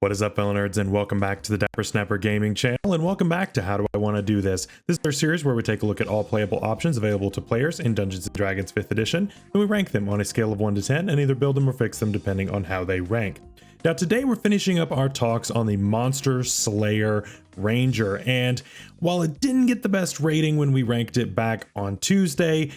What is up, fellow nerds, and welcome back to the Dapper Snapper Gaming channel, and welcome back to How Do I Want to Do This? This is our series where we take a look at all playable options available to players in Dungeons & Dragons 5th edition, and we rank them on a scale of 1 to 10 and either build them or fix them depending on how they rank. Now today we're finishing up our talks on the Monster Slayer Ranger, and while it didn't get the best rating when we ranked it back on Tuesday,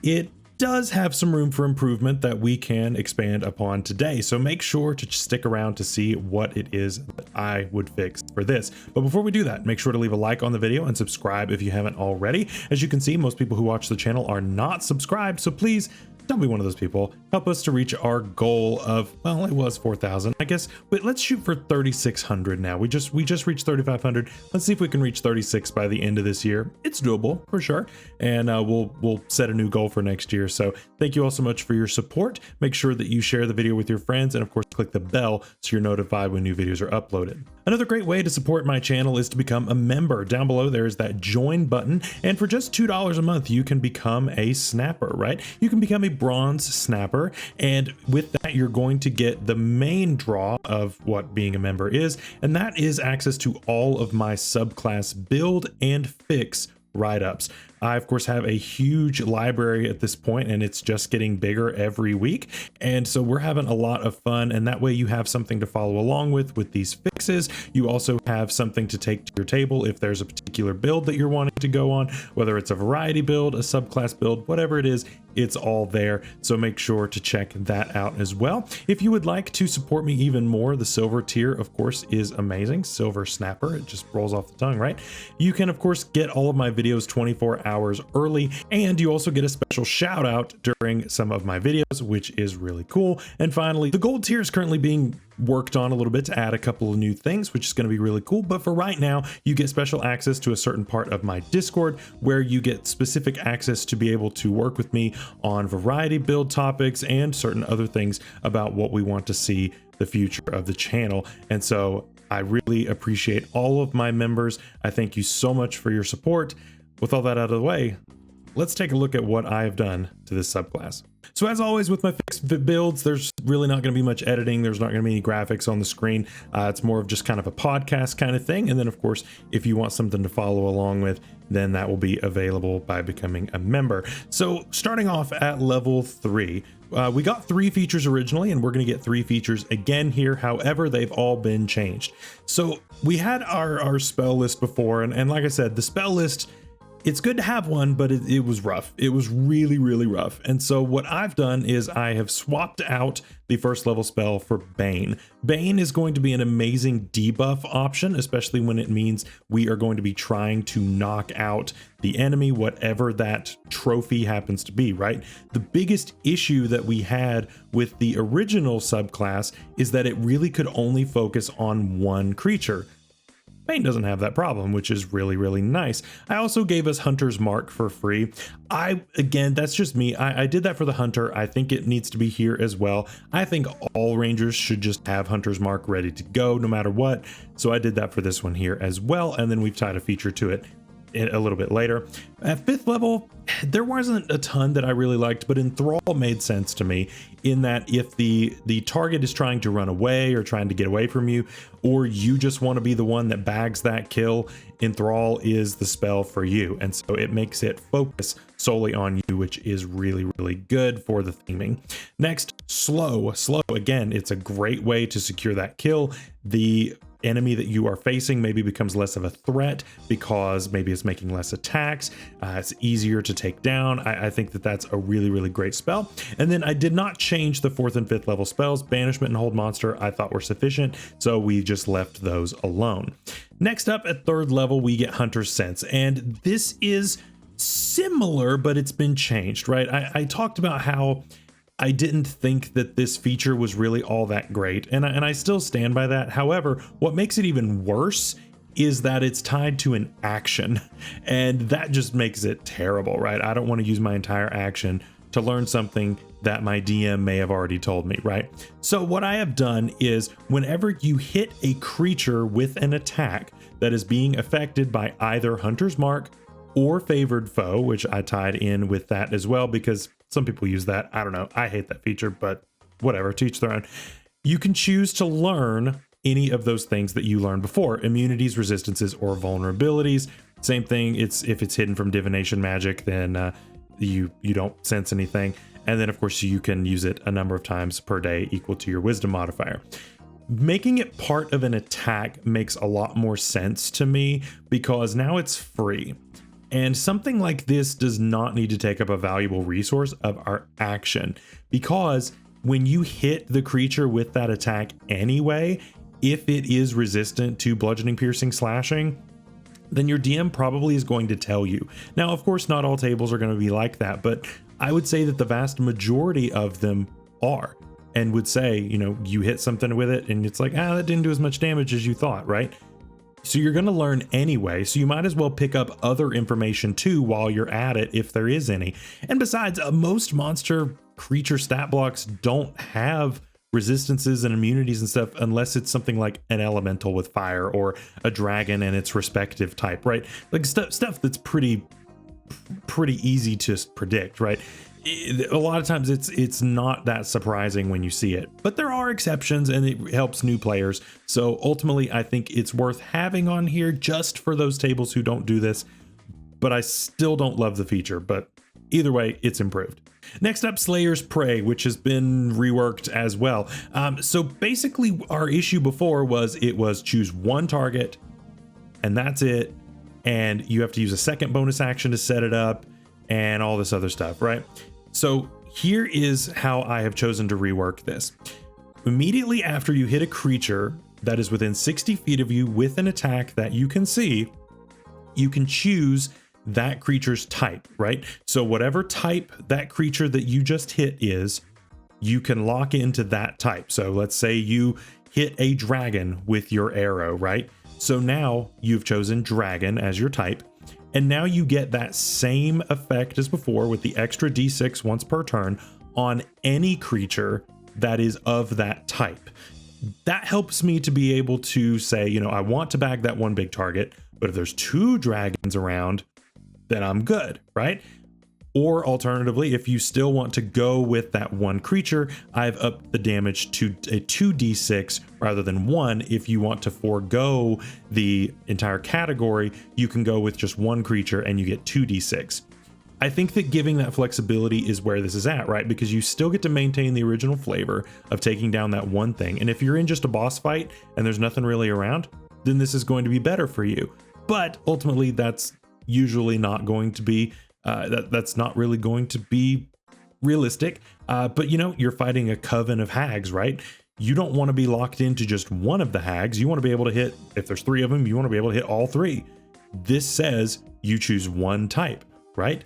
it does have some room for improvement that we can expand upon today. So make sure to stick around to see what it is that I would fix for this. But before we do that, make sure to leave a like on the video and subscribe if you haven't already. As you can see, most people who watch the channel are not subscribed, so please don't be one of those people. Help us to reach our goal of, well, it was 4,000, I guess. But let's shoot for 3,600 now. We just reached 3,500. Let's see if we can reach 36 by the end of this year. It's doable for sure, and we'll set a new goal for next year. So thank you all so much for your support. Make sure that you share the video with your friends, and of course click the bell so you're notified when new videos are uploaded. Another great way to support my channel is to become a member. Down below there is that join button, and for just $2 a month you can become a snapper, right? You can become a bronze snapper, and with that you're going to get the main draw of what being a member is, and that is access to all of my subclass build and fix write-ups. I of course have a huge library at this point, and it's just getting bigger every week, and so we're having a lot of fun, and that way you have something to follow along with these fixes. You also have something to take to your table if there's a particular build that you're wanting to go on, whether it's a variety build, a subclass build, whatever it is, it's all there. So make sure to check that out as well. If you would like to support me even more, the silver tier of course is amazing. Silver Snapper, it just rolls off the tongue, right? You can of course get all of my videos 24 hours early, and you also get a special shout out during some of my videos, which is really cool. And finally, the gold tier is currently being worked on a little bit to add a couple of new things, which is going to be really cool. But for right now, you get special access to a certain part of my Discord where you get specific access to be able to work with me on variety build topics and certain other things about what we want to see the future of the channel. And so I really appreciate all of my members. I thank you so much for your support. With all that out of the way, let's take a look at what I have done to this subclass. So as always with my fixed builds, there's really not going to be much editing. There's not going to be any graphics on the screen. It's more of just kind of a podcast kind of thing. And then of course, if you want something to follow along with, then that will be available by becoming a member. So starting off at level 3, we got 3 features originally, and we're going to get 3 features again here. However, they've all been changed. So we had our spell list before, and like I said, the spell list, it's good to have one, but it was rough. It was really, really rough. And so what I've done is I have swapped out the first level spell for Bane. Bane is going to be an amazing debuff option, especially when it means we are going to be trying to knock out the enemy, whatever that trophy happens to be, right? The biggest issue that we had with the original subclass is that it really could only focus on one creature. Bane doesn't have that problem, which is really, really nice. I also gave us Hunter's Mark for free. Again, that's just me. I did that for the Hunter. I think it needs to be here as well. I think all Rangers should just have Hunter's Mark ready to go no matter what. So I did that for this one here as well. And then we've tied a feature to it a little bit later. At 5th level, there wasn't a ton that I really liked, but Enthrall made sense to me in that if the target is trying to run away or trying to get away from you, or you just want to be the one that bags that kill, Enthrall is the spell for you. And so it makes it focus solely on you, which is really, really good for the theming. Next, Slow. Slow, again, it's a great way to secure that kill. The enemy that you are facing maybe becomes less of a threat because maybe it's making less attacks. It's easier to take down. I think that that's a really, really great spell. And then I did not change the 4th and 5th level spells. Banishment and Hold Monster I thought were sufficient, so we just left those alone. Next up at 3rd level, we get Hunter's Sense, and this is similar, but it's been changed, right? I talked about how I didn't think that this feature was really all that great, and I still stand by that. However, what makes it even worse is that it's tied to an action, and that just makes it terrible, right? I don't want to use my entire action to learn something that my DM may have already told me, right? So what I have done is whenever you hit a creature with an attack that is being affected by either Hunter's Mark or Favored Foe, which I tied in with that as well because some people use that. I don't know. I hate that feature, but whatever, to each their own. You can choose to learn any of those things that you learned before: immunities, resistances, or vulnerabilities. Same thing, if it's hidden from divination magic, then you don't sense anything. And then of course you can use it a number of times per day equal to your wisdom modifier. Making it part of an attack makes a lot more sense to me because now it's free. And something like this does not need to take up a valuable resource of our action, because when you hit the creature with that attack anyway, if it is resistant to bludgeoning, piercing, slashing, then your DM probably is going to tell you. Now, of course, not all tables are going to be like that, but I would say that the vast majority of them are, and would say, you know, you hit something with it and it's like, that didn't do as much damage as you thought, right? So you're going to learn anyway, so you might as well pick up other information too while you're at it, if there is any. And besides, most monster creature stat blocks don't have resistances and immunities and stuff unless it's something like an elemental with fire or a dragon and its respective type, right? Like stuff that's pretty easy to predict, right? A lot of times it's not that surprising when you see it, but there are exceptions and it helps new players. So ultimately I think it's worth having on here just for those tables who don't do this, but I still don't love the feature, but either way, it's improved. Next up, Slayer's Prey, which has been reworked as well. So basically our issue before was it was choose one target and that's it. And you have to use a second bonus action to set it up and all this other stuff, right? So here is how I have chosen to rework this. Immediately after you hit a creature that is within 60 feet of you with an attack that you can see, you can choose that creature's type, right? So whatever type that creature that you just hit is, you can lock into that type. So let's say you hit a dragon with your arrow, right? So now you've chosen dragon as your type, and now you get that same effect as before with the extra d6 once per turn on any creature that is of that type. That helps me to be able to say, you know, I want to bag that one big target, but if there's two dragons around, then I'm good, right? Or alternatively, if you still want to go with that one creature, I've upped the damage to a 2d6 rather than 1. If you want to forego the entire category, you can go with just one creature and you get 2d6. I think that giving that flexibility is where this is at, right? Because you still get to maintain the original flavor of taking down that one thing. And if you're in just a boss fight and there's nothing really around, then this is going to be better for you. But ultimately, that's usually not going to be that's not really going to be realistic. But you know, you're fighting a coven of hags, right? You don't want to be locked into just one of the hags. You want to be able to hit, if there's 3 of them, you want to be able to hit all 3. This says you choose one type, right?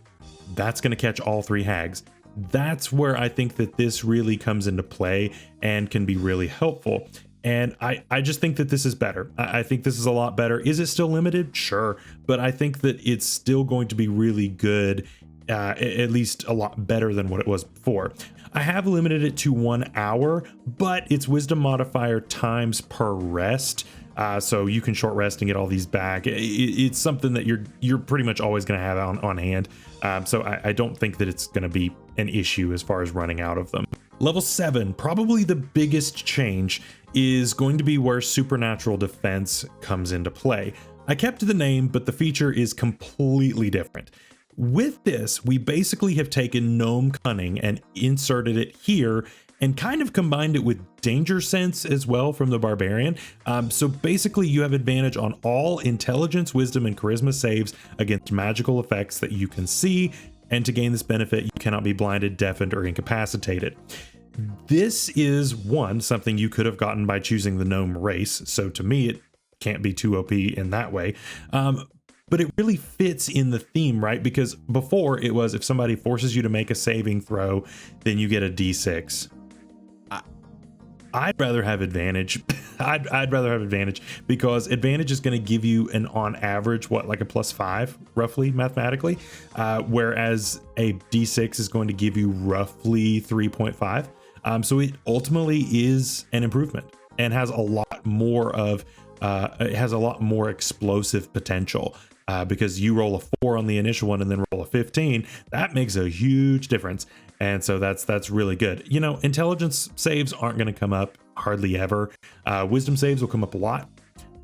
That's going to catch all 3 hags. That's where I think that this really comes into play and can be really helpful. And I just think that this is better. I think this is a lot better. Is it still limited? Sure. But I think that it's still going to be really good, at least a lot better than what it was before. I have limited it to 1 hour, but it's wisdom modifier times per rest. So you can short rest and get all these back. It's something that you're pretty much always going to have on hand. So I don't think that it's going to be an issue as far as running out of them. Level 7, probably the biggest change, is going to be where supernatural defense comes into play. I kept the name, but the feature is completely different. With this, we basically have taken Gnome Cunning and inserted it here and kind of combined it with Danger Sense as well from the Barbarian. So basically you have advantage on all intelligence, wisdom, and charisma saves against magical effects that you can see. And to gain this benefit, you cannot be blinded, deafened, or incapacitated. This is something you could have gotten by choosing the gnome race. So to me, it can't be too OP in that way. But it really fits in the theme, right? Because before it was, if somebody forces you to make a saving throw, then you get a D6. I'd rather have advantage. I'd rather have advantage, because advantage is going to give you an on average, like a +5 roughly mathematically, whereas a D6 is going to give you roughly 3.5. So it ultimately is an improvement and has a lot more of it has a lot more explosive potential, because you roll a 4 on the initial one and then roll a 15. That makes a huge difference. And so that's really good. You know, intelligence saves aren't going to come up hardly ever. Wisdom saves will come up a lot,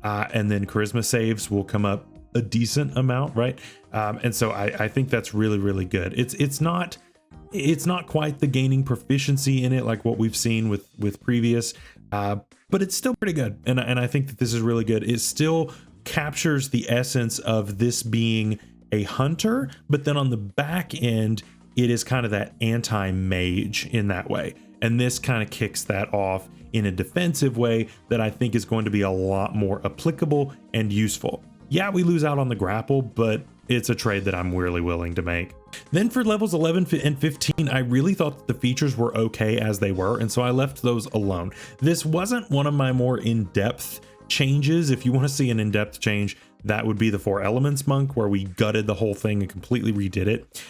and then charisma saves will come up a decent amount, right? And so I think that's really, really good. It's not quite the gaining proficiency in it like what we've seen with previous, but it's still pretty good. And I think that this is really good. It still captures the essence of this being a hunter, but then on the back end, it is kind of that anti-mage in that way. And this kind of kicks that off in a defensive way that I think is going to be a lot more applicable and useful. Yeah, we lose out on the grapple, but it's a trade that I'm really willing to make. Then for levels 11 and 15, I really thought that the features were okay as they were, and so I left those alone. This wasn't one of my more in-depth changes. If you want to see an in-depth change, that would be the 4 Elements monk, where we gutted the whole thing and completely redid it.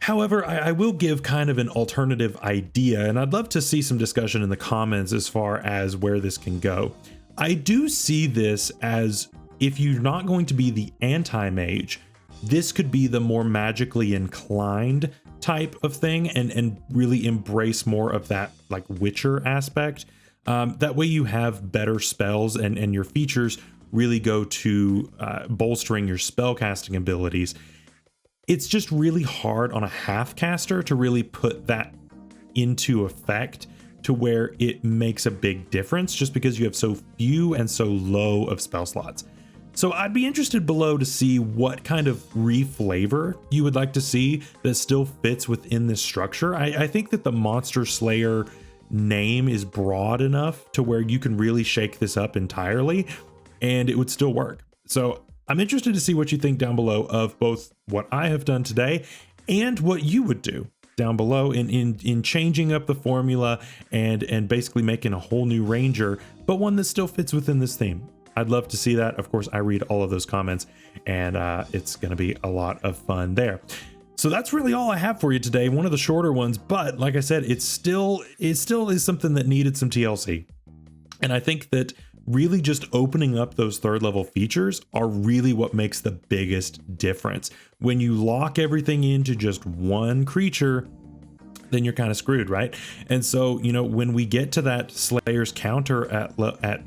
However, I will give kind of an alternative idea, and I'd love to see some discussion in the comments as far as where this can go. I do see this as, if you're not going to be the anti-mage, this could be the more magically inclined type of thing, and really embrace more of that like Witcher aspect. That way you have better spells, and your features really go to bolstering your spellcasting abilities. It's just really hard on a half caster to really put that into effect to where it makes a big difference, just because you have so few and so low of spell slots. So I'd be interested below to see what kind of reflavor you would like to see that still fits within this structure. I think that the Monster Slayer name is broad enough to where you can really shake this up entirely and it would still work. So I'm interested to see what you think down below of both what I have done today and what you would do down below in changing up the formula and basically making a whole new ranger, but one that still fits within this theme. I'd love to see that. Of course, I read all of those comments, and it's going to be a lot of fun there. So that's really all I have for you today. One of the shorter ones, but like I said, it still is something that needed some TLC. And I think that really just opening up those 3rd level features are really what makes the biggest difference. When you lock everything into just one creature, then you're kind of screwed, right? And so, you know, when we get to that Slayer's counter at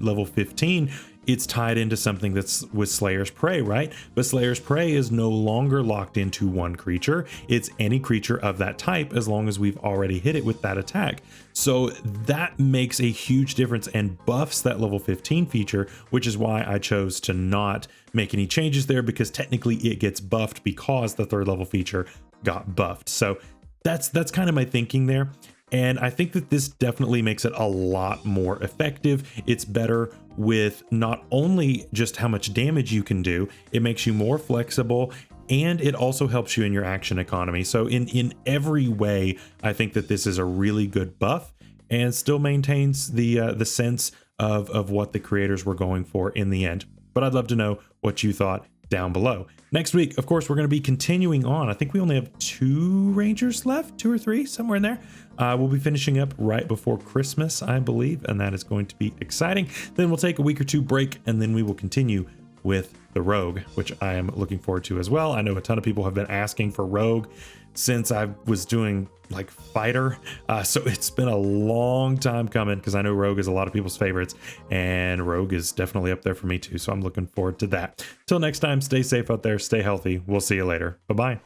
level 15, it's tied into something that's with Slayer's Prey, right? But Slayer's Prey is no longer locked into one creature. It's any creature of that type, as long as we've already hit it with that attack. So that makes a huge difference and buffs that level 15 feature, which is why I chose to not make any changes there, because technically it gets buffed because the 3rd level feature got buffed. So that's kind of my thinking there. And I think that this definitely makes it a lot more effective. It's better with not only just how much damage you can do, it makes you more flexible, and it also helps you in your action economy. So in every way, I think that this is a really good buff and still maintains the sense of what the creators were going for in the end. But I'd love to know what you thought down below. Next week, of course, we're going to be continuing on. I think we only have 2 Rangers left, 2 or 3, somewhere in there. We'll be finishing up right before Christmas, I believe, and that is going to be exciting. Then we'll take a week or 2 break, and then we will continue with the Rogue, which I am looking forward to as well. I know a ton of people have been asking for Rogue since I was doing like fighter, so it's been a long time coming, because I know Rogue is a lot of people's favorites, and Rogue is definitely up there for me too, so I'm looking forward to that. Till next time, stay safe out there, stay healthy. We'll see you later. Bye-bye.